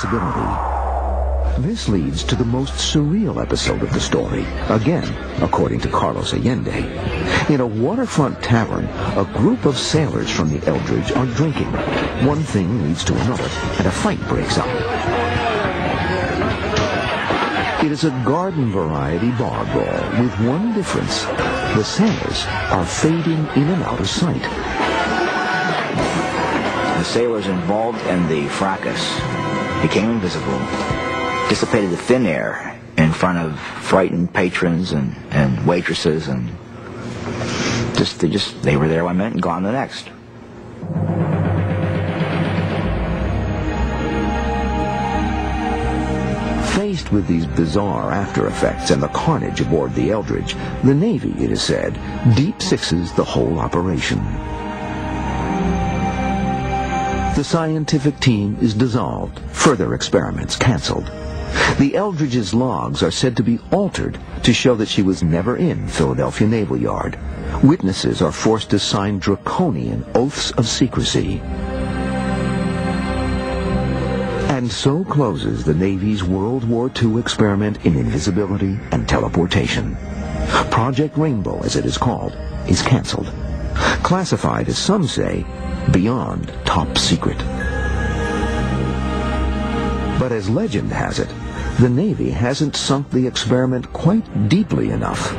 possibility. This leads to the most surreal episode of the story, again, according to Carlos Allende. In a waterfront tavern, a group of sailors from the Eldridge are drinking. One thing leads to another, and a fight breaks out. It is a garden variety bar brawl with one difference. The sailors are fading in and out of sight. The sailors involved in the fracas became invisible, dissipated to thin air in front of frightened patrons and waitresses, and they were there one minute and gone the next. Faced with these bizarre after effects and the carnage aboard the Eldridge, the Navy, it is said, deep sixes the whole operation. The scientific team is dissolved, further experiments canceled. The Eldridge's logs are said to be altered to show that she was never in Philadelphia Naval Yard. Witnesses are forced to sign draconian oaths of secrecy. And so closes the Navy's World War II experiment in invisibility and teleportation. Project Rainbow, as it is called, is canceled. Classified, as some say, beyond top secret. But as legend has it, the Navy hasn't sunk the experiment quite deeply enough.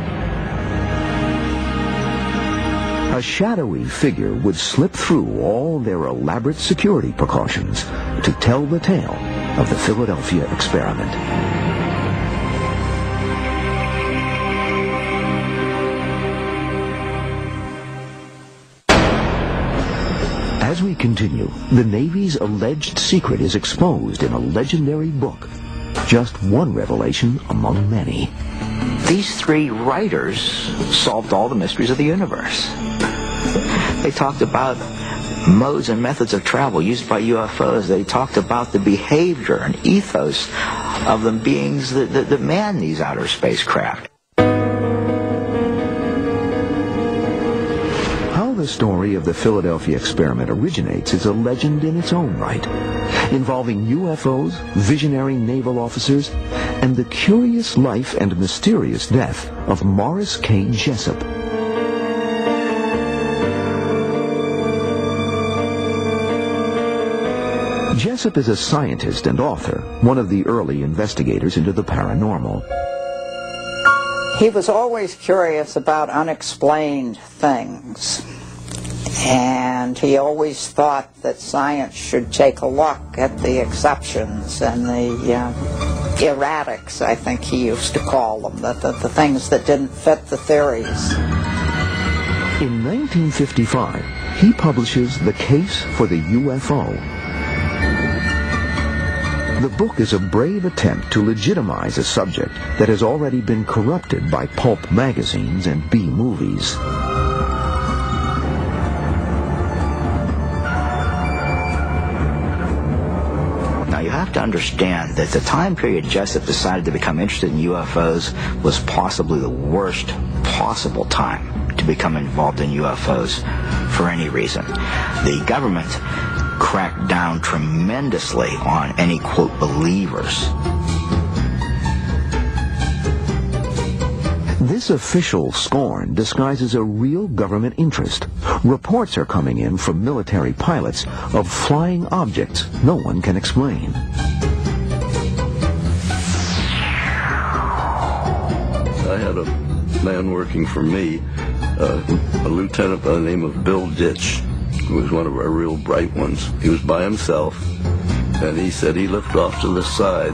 A shadowy figure would slip through all their elaborate security precautions to tell the tale of the Philadelphia experiment. As we continue, the Navy's alleged secret is exposed in a legendary book. Just one revelation among many. These three writers solved all the mysteries of the universe. They talked about modes and methods of travel used by UFOs. They talked about the behavior and ethos of the beings that man these outer spacecraft. How the story of the Philadelphia experiment originates is a legend in its own right, involving UFOs, visionary naval officers, and the curious life and mysterious death of Morris K. Jessup. Jessup is a scientist and author, one of the early investigators into the paranormal. He was always curious about unexplained things, and he always thought that science should take a look at the exceptions and the erratics, I think he used to call them, the things that didn't fit the theories. In 1955, he publishes The Case for the UFO. The book is a brave attempt to legitimize a subject that has already been corrupted by pulp magazines and B-movies. Now you have to understand that the time period Jessup decided to become interested in UFOs was possibly the worst possible time to become involved in UFOs for any reason. The government cracked down tremendously on any, quote, believers. This official scorn disguises a real government interest. Reports are coming in from military pilots of flying objects no one can explain. I had a man working for me, a lieutenant by the name of Bill Ditch, who was one of our real bright ones. He was by himself, and he said he looked off to the side,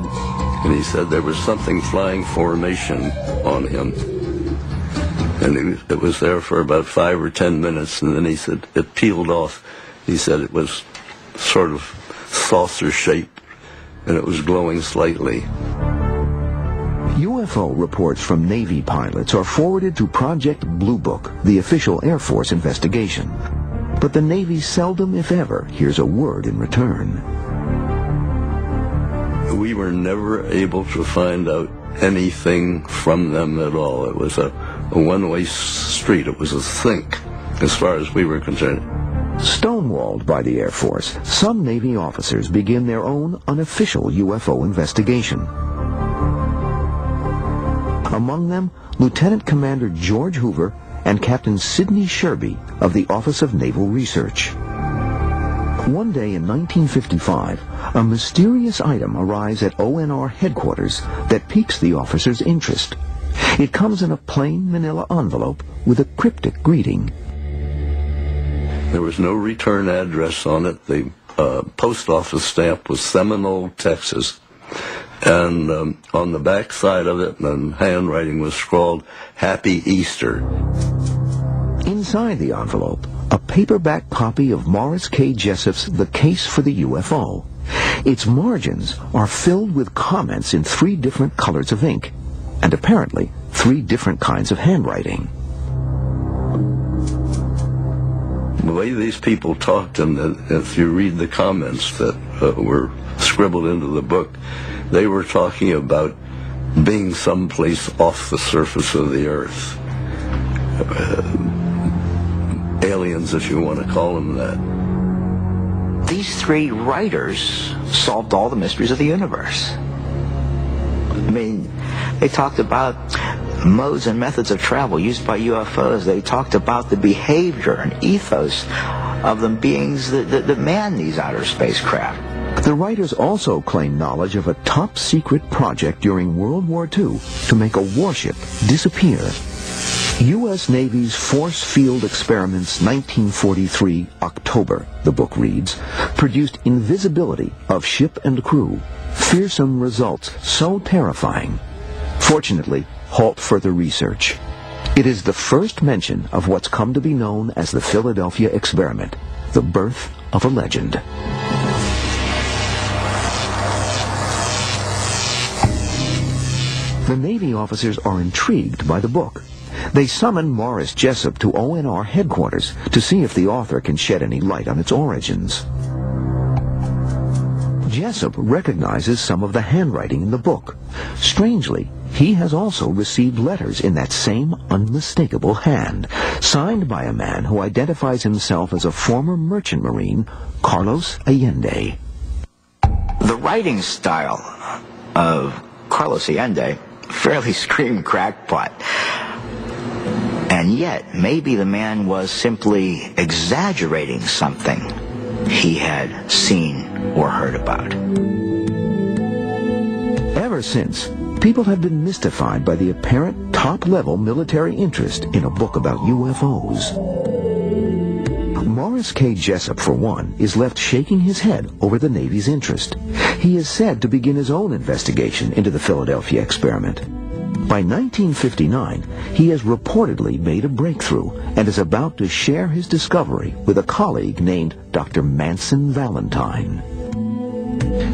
and he said there was something flying formation on him. And it was there for about 5 or 10 minutes, and then he said it peeled off. He said it was sort of saucer-shaped, and it was glowing slightly. UFO reports from Navy pilots are forwarded to Project Blue Book, the official Air Force investigation. But the Navy seldom, if ever, hears a word in return. We were never able to find out anything from them at all. It was a one-way street. It was a sink, as far as we were concerned. Stonewalled by the Air Force, some Navy officers begin their own unofficial UFO investigation. Among them, Lieutenant Commander George Hoover and Captain Sidney Sherby of the Office of Naval Research. One day in 1955, a mysterious item arrives at ONR headquarters that piques the officers' interest. It comes in a plain manila envelope with a cryptic greeting. There was no return address on it. The post office stamp was Seminole, Texas. And on the back side of it, the handwriting was scrawled, "Happy Easter." Inside the envelope, a paperback copy of Morris K. Jessup's The Case for the UFO. Its margins are filled with comments in 3 different colors of ink, and apparently 3 different kinds of handwriting. The way these people talked, and if you read the comments that were scribbled into the book, they were talking about being someplace off the surface of the earth. Aliens, if you want to call them that. These 3 writers solved all the mysteries of the universe. I mean, they talked about modes and methods of travel used by UFOs. They talked about the behavior and ethos of the beings that man these outer spacecraft. The writers also claim knowledge of a top-secret project during World War II to make a warship disappear. U.S. Navy's Force Field Experiments 1943 October, the book reads, produced invisibility of ship and crew. Fearsome results so terrifying. Fortunately, halt further research. It is the first mention of what's come to be known as the Philadelphia Experiment, the birth of a legend. The Navy officers are intrigued by the book. They summon Morris Jessup to ONR headquarters to see if the author can shed any light on its origins. Jessup recognizes some of the handwriting in the book. Strangely, he has also received letters in that same unmistakable hand, signed by a man who identifies himself as a former merchant marine, Carlos Allende. The writing style of Carlos Allende fairly screamed crackpot. And yet, maybe the man was simply exaggerating something he had seen or heard about. Ever since, people have been mystified by the apparent top-level military interest in a book about UFOs. Morris K. Jessup, for one, is left shaking his head over the Navy's interest. He is said to begin his own investigation into the Philadelphia experiment. By 1959, he has reportedly made a breakthrough and is about to share his discovery with a colleague named Dr. Manson Valentine.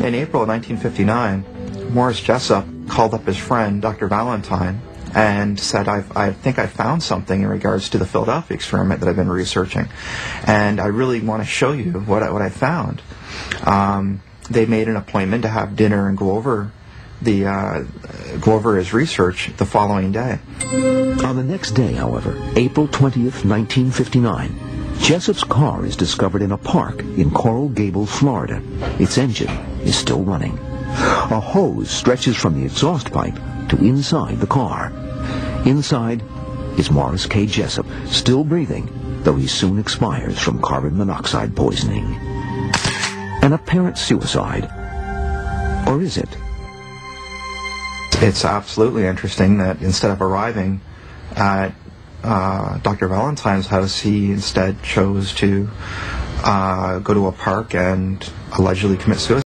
In April of 1959, Morris Jessup called up his friend, Dr. Valentine, and said, I think I found something in regards to the Philadelphia experiment that I've been researching, and I really want to show you what I found. They made an appointment to have dinner and go over his research the following day. On the next day, however, April 20th, 1959, Jessup's car is discovered in a park in Coral Gables, Florida. Its engine is still running. A hose stretches from the exhaust pipe to inside the car. Inside is Morris K. Jessup, still breathing, though he soon expires from carbon monoxide poisoning. An apparent suicide. Or is it? It's absolutely interesting that instead of arriving at Dr. Valentine's house, he instead chose to go to a park and allegedly commit suicide.